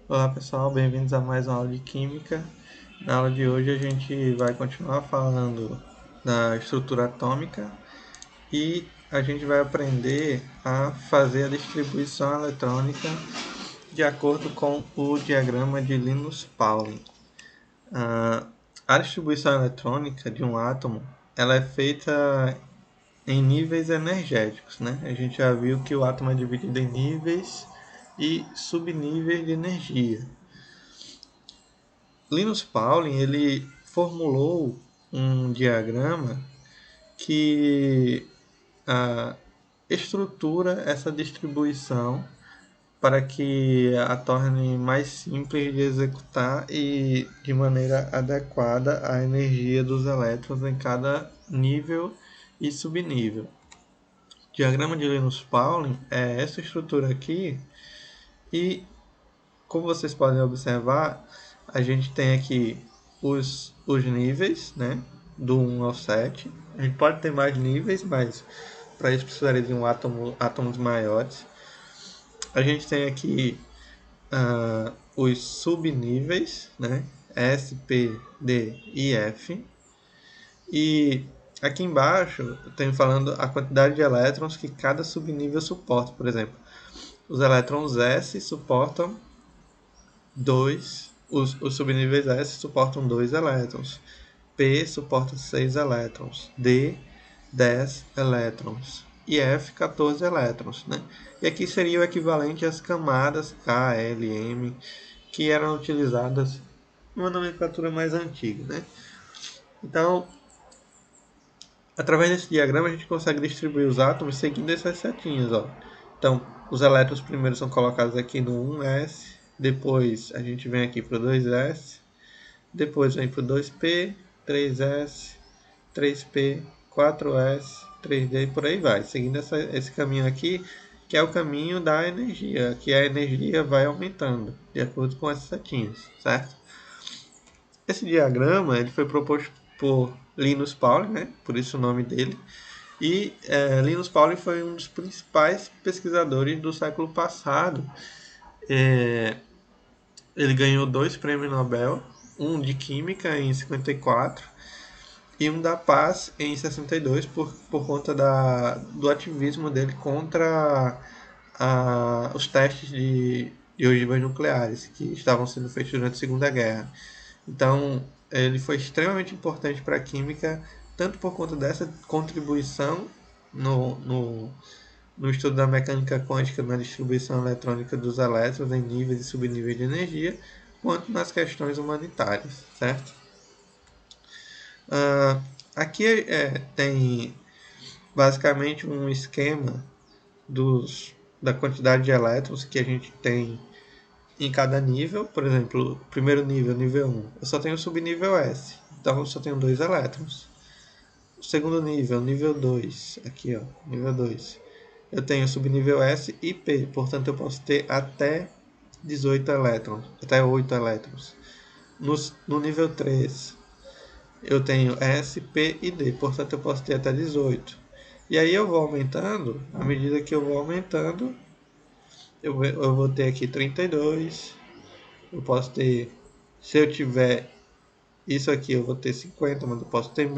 Olá pessoal, bem-vindos a mais uma aula de Química. Na aula de hoje a gente vai continuar falando da estrutura atômica e a gente vai aprender a fazer a distribuição eletrônica de acordo com o diagrama de Linus-Pauling. A distribuição eletrônica de um átomo ela é feita em níveis energéticos, né? A gente já viu que o átomo é dividido em níveis e subníveis de energia. Linus Pauling ele formulou um diagrama que estrutura essa distribuição para que a torne mais simples de executar e de maneira adequada a energia dos elétrons em cada nível e subnível. O diagrama de Linus Pauling é essa estrutura aqui e, como vocês podem observar, a gente tem aqui os níveis, né? Do 1 ao 7. A gente pode ter mais níveis, mas para isso precisaria de átomos maiores. A gente tem aqui os subníveis, né? S, P, D e F. E aqui embaixo eu tenho falando a quantidade de elétrons que cada subnível suporta. Por exemplo, os elétrons S suportam 2, os subníveis S suportam 2 elétrons, P suporta 6 elétrons, D 10 elétrons e F 14 elétrons, né? E aqui seria o equivalente às camadas K, L, M que eram utilizadas numa nomenclatura mais antiga, né? Então, através desse diagrama a gente consegue distribuir os átomos seguindo essas setinhas, ó. Então, os elétrons primeiro são colocados aqui no 1s, depois a gente vem aqui para o 2s, depois vem para o 2p, 3s, 3p, 4s, 3d e por aí vai, seguindo esse caminho aqui, que é o caminho da energia, que a energia vai aumentando de acordo com essas setinhas, certo? Esse diagrama ele foi proposto por Linus Pauling, né? Por isso o nome dele. E Linus Pauling foi um dos principais pesquisadores do século passado. Ele ganhou 2 prêmios Nobel, um de Química em 54 e um da Paz em 62 por conta do ativismo dele contra os testes de ogivas nucleares que estavam sendo feitos durante a Segunda Guerra. Então, ele foi extremamente importante para a química, tanto por conta dessa contribuição no estudo da mecânica quântica na distribuição eletrônica dos elétrons em níveis e subníveis de energia, quanto nas questões humanitárias, certo? Aqui tem basicamente um esquema da quantidade de elétrons que a gente tem em cada nível. Por exemplo, primeiro nível, nível 1, eu só tenho o subnível S, então eu só tenho 2 elétrons. O segundo nível, nível 2, aqui ó, nível 2, eu tenho subnível S e P, portanto eu posso ter até 18 elétrons, até 8 elétrons. No nível 3, eu tenho S, P e D, portanto eu posso ter até 18. E aí eu vou aumentando, à medida que eu vou aumentando, eu vou ter aqui 32, eu posso ter, se eu tiver isso aqui, eu vou ter 50, mas eu posso ter,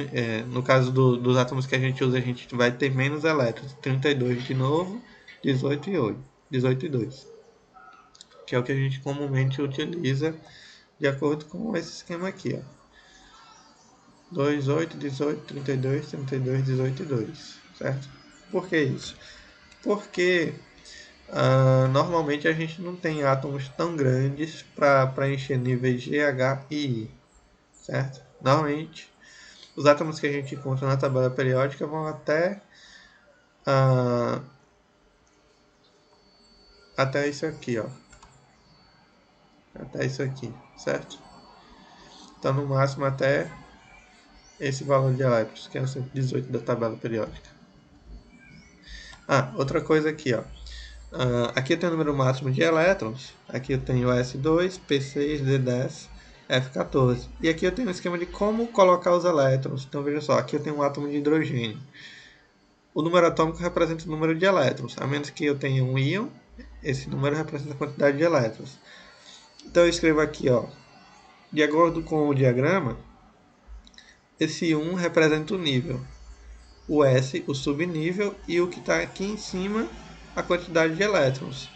no caso dos átomos que a gente usa, a gente vai ter menos elétrons, 32 de novo, 18 e 8, 18 e 2, que é o que a gente comumente utiliza de acordo com esse esquema aqui, ó. 2, 8, 18, 32, 32, 18 e 2, certo? Por que isso? Porque normalmente a gente não tem átomos tão grandes para preencher níveis G, H e I, certo? Normalmente os átomos que a gente encontra na tabela periódica vão até isso aqui, ó. Até isso aqui, certo? Então no máximo até esse valor de elétrons, que é o 118 da tabela periódica. Outra coisa aqui, ó. Aqui eu tenho o número máximo de elétrons. Aqui eu tenho S2, P6, D10, F14. E aqui eu tenho um esquema de como colocar os elétrons. Então veja só, aqui eu tenho um átomo de hidrogênio. O número atômico representa o número de elétrons. A menos que eu tenha um íon, esse número representa a quantidade de elétrons. Então eu escrevo aqui, ó, de acordo com o diagrama, esse 1 representa o nível, o S o subnível e o que está aqui em cima a quantidade de elétrons.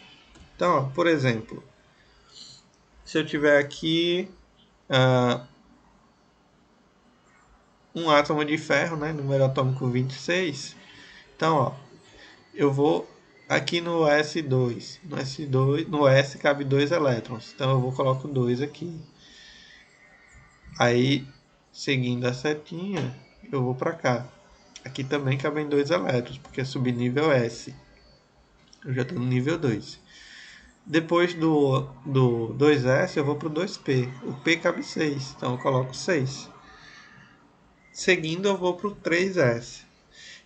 Então, ó, por exemplo, se eu tiver aqui um átomo de ferro, né, número atômico 26, então, ó, eu vou aqui no S2, no S cabe 2 elétrons, então eu vou colocar 2 aqui. Aí, seguindo a setinha, eu vou para cá. Aqui também cabem 2 elétrons, porque é subnível S. Eu já estou no nível 2. Depois do 2S, eu vou para o 2P. O P cabe 6, então eu coloco 6. Seguindo, eu vou para o 3S.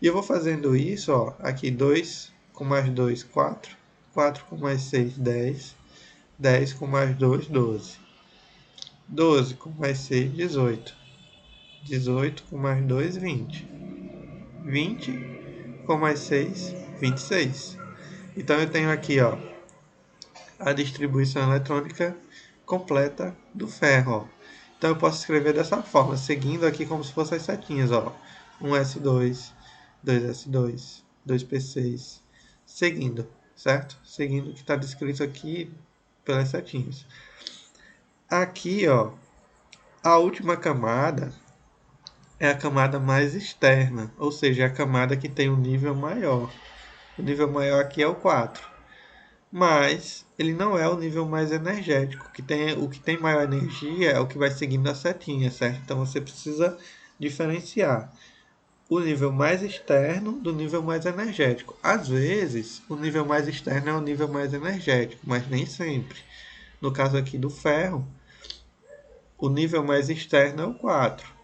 E eu vou fazendo isso, ó, aqui 2 com mais 2, 4. 4 com mais 6, 10. 10 com mais 2, 12. 12 com mais 6, 18. 18 com mais 2, 20. 20 com mais 6, 26. Então eu tenho aqui, ó, a distribuição eletrônica completa do ferro. Ó. Então eu posso escrever dessa forma, seguindo aqui como se fossem as setinhas. Ó. 1S2, 2S2, 2P6, seguindo, certo? Seguindo o que está descrito aqui pelas setinhas. Aqui, ó, a última camada é a camada mais externa, ou seja, é a camada que tem um nível maior. O nível maior aqui é o 4. Mas ele não é o nível mais energético. O que tem maior energia é o que vai seguindo a setinha, certo? Então você precisa diferenciar o nível mais externo do nível mais energético. Às vezes, o nível mais externo é o nível mais energético, mas nem sempre. No caso aqui do ferro, o nível mais externo é o 4.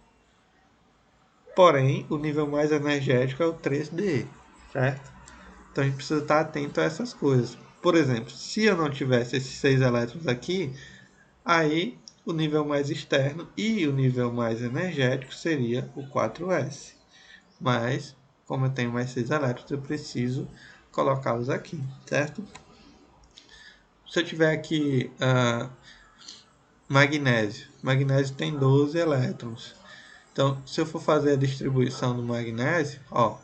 Porém, o nível mais energético é o 3D, certo? Então a gente precisa estar atento a essas coisas. Por exemplo, se eu não tivesse esses 6 elétrons aqui, aí o nível mais externo e o nível mais energético seria o 4S. Mas, como eu tenho mais 6 elétrons, eu preciso colocá-los aqui, certo? Se eu tiver aqui magnésio, magnésio tem 12 elétrons. Então, se eu for fazer a distribuição do magnésio, ó,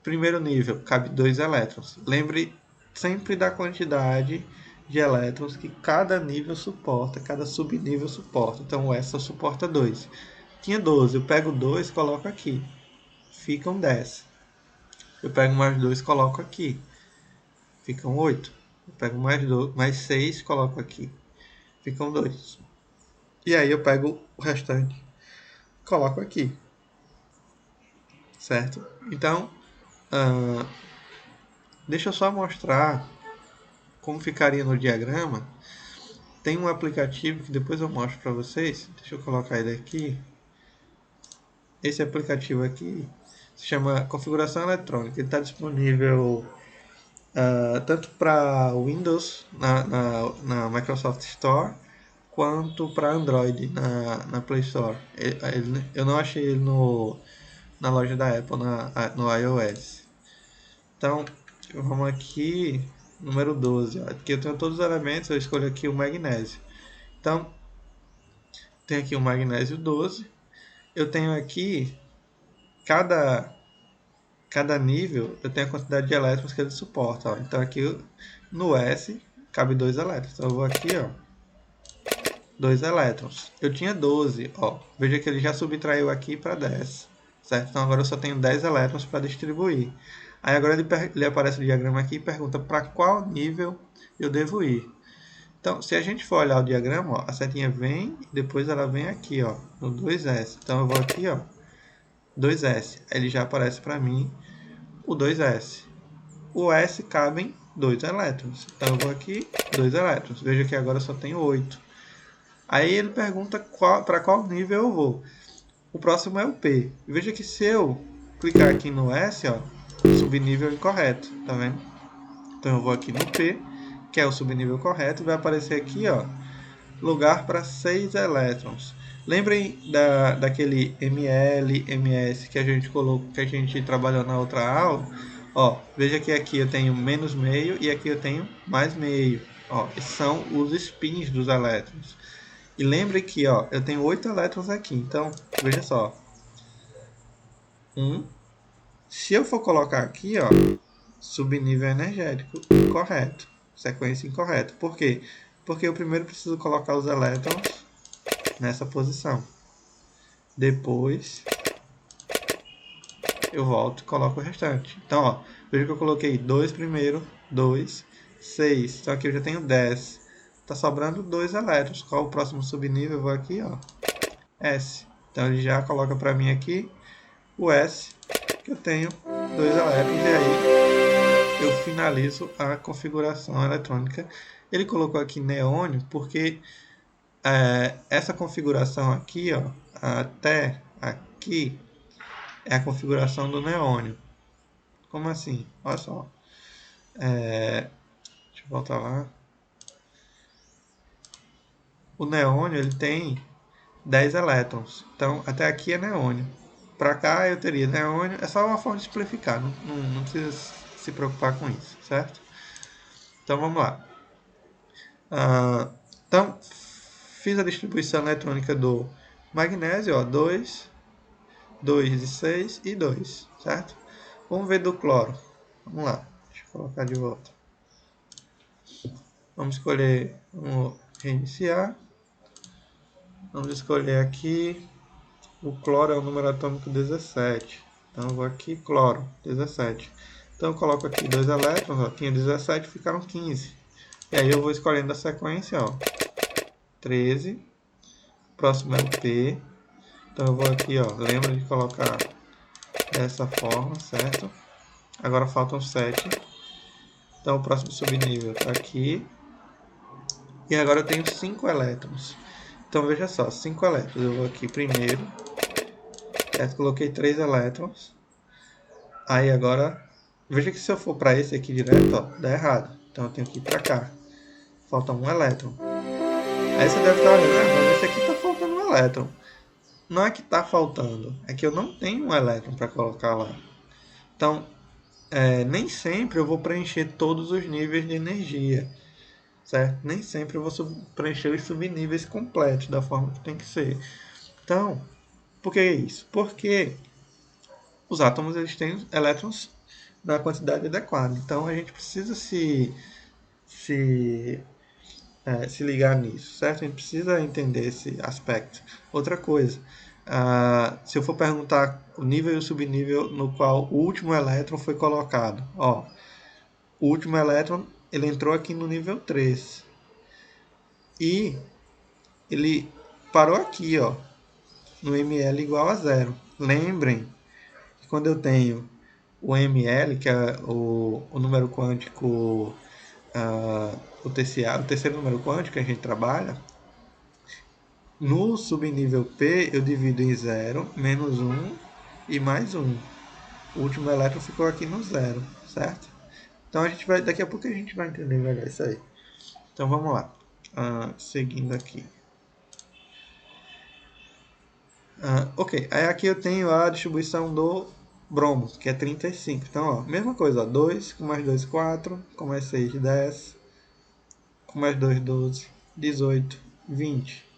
primeiro nível, cabe 2 elétrons. Lembre sempre da quantidade de elétrons que cada nível suporta, cada subnível suporta. Então, o S só suporta 2. Tinha 12, eu pego 2 e coloco aqui. Ficam 10. Eu pego mais 2 e coloco aqui. Ficam 8. Eu pego mais 6 e coloco aqui. Ficam 2. E aí eu pego o restante e coloco aqui. Certo? Então, deixa eu só mostrar como ficaria no diagrama. Tem um aplicativo que depois eu mostro para vocês. Deixa eu colocar ele aqui. Esse aplicativo aqui se chama Configuração Eletrônica. Ele está disponível tanto para Windows na Microsoft Store quanto para Android na Play Store. Eu não achei ele na loja da Apple no iOS. Então vamos aqui, número 12. Ó. Aqui eu tenho todos os elementos, eu escolho aqui o magnésio. Então tem aqui o magnésio 12. Eu tenho aqui cada nível, eu tenho a quantidade de elétrons que ele suporta. Ó. Então aqui no S cabe 2 elétrons. Então eu vou aqui, ó, 2 elétrons. Eu tinha 12, ó. Veja que ele já subtraiu aqui para 10, certo? Então agora eu só tenho 10 elétrons para distribuir. Aí agora ele aparece o diagrama aqui e pergunta para qual nível eu devo ir. Então, se a gente for olhar o diagrama, ó, a setinha vem e depois ela vem aqui, ó, no 2S. Então eu vou aqui, ó, 2S. Aí ele já aparece para mim o 2S. O S cabem 2 elétrons. Então eu vou aqui, 2 elétrons. Veja que agora eu só tenho 8. Aí ele pergunta para qual nível eu vou. O próximo é o P. Veja que se eu clicar aqui no S, ó, subnível incorreto, tá vendo? Então eu vou aqui no P, que é o subnível correto, e vai aparecer aqui, ó, lugar para 6 elétrons. Lembrem daquele ml, ms que a gente colocou, que a gente trabalhou na outra aula. Ó, veja que aqui eu tenho menos meio e aqui eu tenho mais meio. Ó, esses são os spins dos elétrons. E lembre que, ó, eu tenho 8 elétrons aqui. Então, veja só. Se eu for colocar aqui, ó, subnível energético incorreto. Sequência incorreta. Por quê? Porque eu primeiro preciso colocar os elétrons nessa posição. Depois, eu volto e coloco o restante. Então, ó, veja que eu coloquei 2 primeiro, 2, 6. Então aqui eu já tenho 10. Tá sobrando 2 elétrons. Qual o próximo subnível? Eu vou aqui, ó, S. Então ele já coloca para mim aqui o S, que eu tenho 2 elétrons. E aí eu finalizo a configuração eletrônica. Ele colocou aqui neônio porque essa configuração aqui, ó, até aqui, é a configuração do neônio. Como assim? Olha só. Deixa eu voltar lá. O neônio ele tem 10 elétrons. Então, até aqui é neônio. Para cá eu teria neônio. É só uma forma de simplificar. Não precisa se preocupar com isso, certo? Então, vamos lá. Então, fiz a distribuição eletrônica do magnésio. Ó, 2, 2 e 6 e 2, certo? Vamos ver do cloro. Vamos lá. Deixa eu colocar de volta. Vamos escolher, vamos reiniciar. Vamos escolher aqui, o cloro é o número atômico 17. Então eu vou aqui, cloro, 17. Então eu coloco aqui 2 elétrons, ó, tinha 17, ficaram 15. E aí eu vou escolhendo a sequência, ó, 13. Próximo é o P. Então eu vou aqui, ó, lembra de colocar dessa forma, certo? Agora faltam 7. Então o próximo subnível está aqui. E agora eu tenho 5 elétrons. Então veja só, 5 elétrons. Eu vou aqui primeiro, certo? Coloquei 3 elétrons. Aí agora, veja que se eu for para esse aqui direto, ó, dá errado. Então eu tenho que ir para cá. Falta um elétron. Aí você deve estar olhando, mas esse aqui está faltando um elétron. Não é que está faltando, é que eu não tenho um elétron para colocar lá. Então, nem sempre eu vou preencher todos os níveis de energia, certo? Nem sempre eu vou preencher os subníveis completos da forma que tem que ser. Então, por que isso? Porque os átomos eles têm elétrons na quantidade adequada. Então, a gente precisa se ligar nisso, certo? A gente precisa entender esse aspecto. Outra coisa, se eu for perguntar o nível e o subnível no qual o último elétron foi colocado, ó, o último elétron ele entrou aqui no nível 3 e ele parou aqui, ó, no ml igual a zero. Lembrem que quando eu tenho o ml, que é o número quântico, o terceiro número quântico que a gente trabalha, no subnível P eu divido em 0, menos 1 e mais 1. O último elétron ficou aqui no 0, certo? Então daqui a pouco a gente vai entender melhor isso aí. Então vamos lá, seguindo aqui. Ok, aí aqui eu tenho a distribuição do bromo, que é 35. Então, ó, mesma coisa, ó, 2, com mais 2, 4, com mais 6, 10, com mais 2, 12, 18, 20.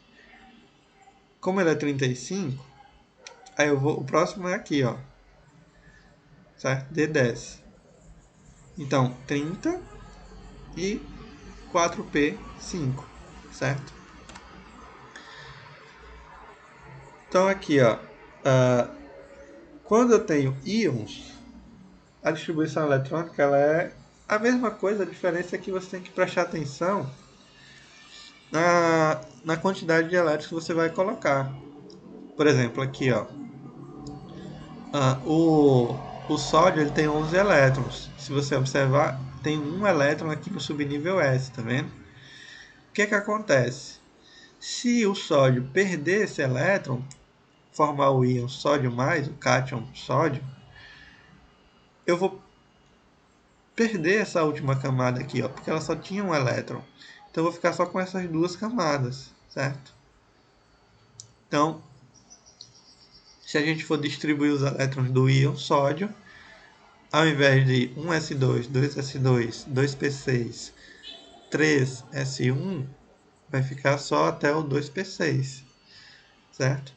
Como ele é 35, aí o próximo é aqui, ó, certo? D10. Então, 30 e 4p5, certo? Então, aqui, ó, quando eu tenho íons, a distribuição eletrônica ela é a mesma coisa, a diferença é que você tem que prestar atenção na quantidade de elétrons que você vai colocar. Por exemplo, aqui, ó, o sódio ele tem 11 elétrons. Se você observar, tem um elétron aqui no subnível S, tá vendo? O que acontece? Se o sódio perder esse elétron, formar o íon sódio mais, o cátion sódio, eu vou perder essa última camada aqui, ó, porque ela só tinha um elétron. Então eu vou ficar só com essas duas camadas, certo? Então, se a gente for distribuir os elétrons do íon sódio, ao invés de 1s2, 2s2, 2p6, 3s1 vai ficar só até o 2p6, certo?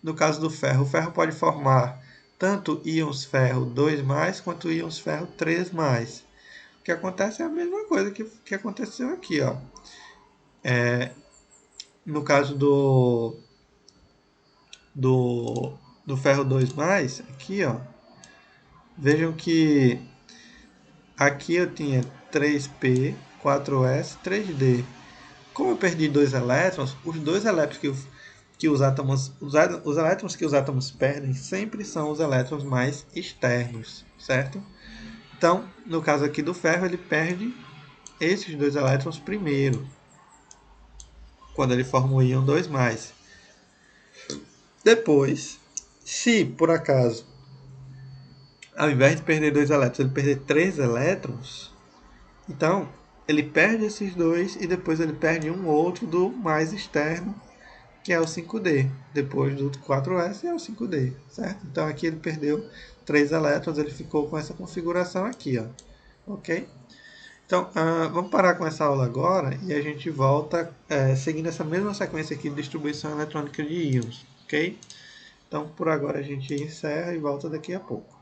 No caso do ferro, o ferro pode formar tanto íons ferro 2+, quanto íons ferro 3+. O que acontece é a mesma coisa que aconteceu aqui, ó. No caso do ferro 2+, aqui, ó, vejam que aqui eu tinha 3p, 4s, 3d. Como eu perdi 2 elétrons, os dois elétrons que os átomos, os elétrons que os átomos perdem sempre são os elétrons mais externos, certo? Então, no caso aqui do ferro, ele perde esses 2 elétrons primeiro, quando ele forma o íon 2+. Depois, se por acaso, ao invés de perder 2 elétrons, ele perder 3 elétrons, então ele perde esses dois e depois ele perde um outro do mais externo, que é o 5D. Depois do 4s é o 5D, certo? Então aqui ele perdeu 3 elétrons, ele ficou com essa configuração aqui, ó. Ok? Então, vamos parar com essa aula agora e a gente volta seguindo essa mesma sequência aqui de distribuição eletrônica de íons, ok? Então, por agora a gente encerra e volta daqui a pouco.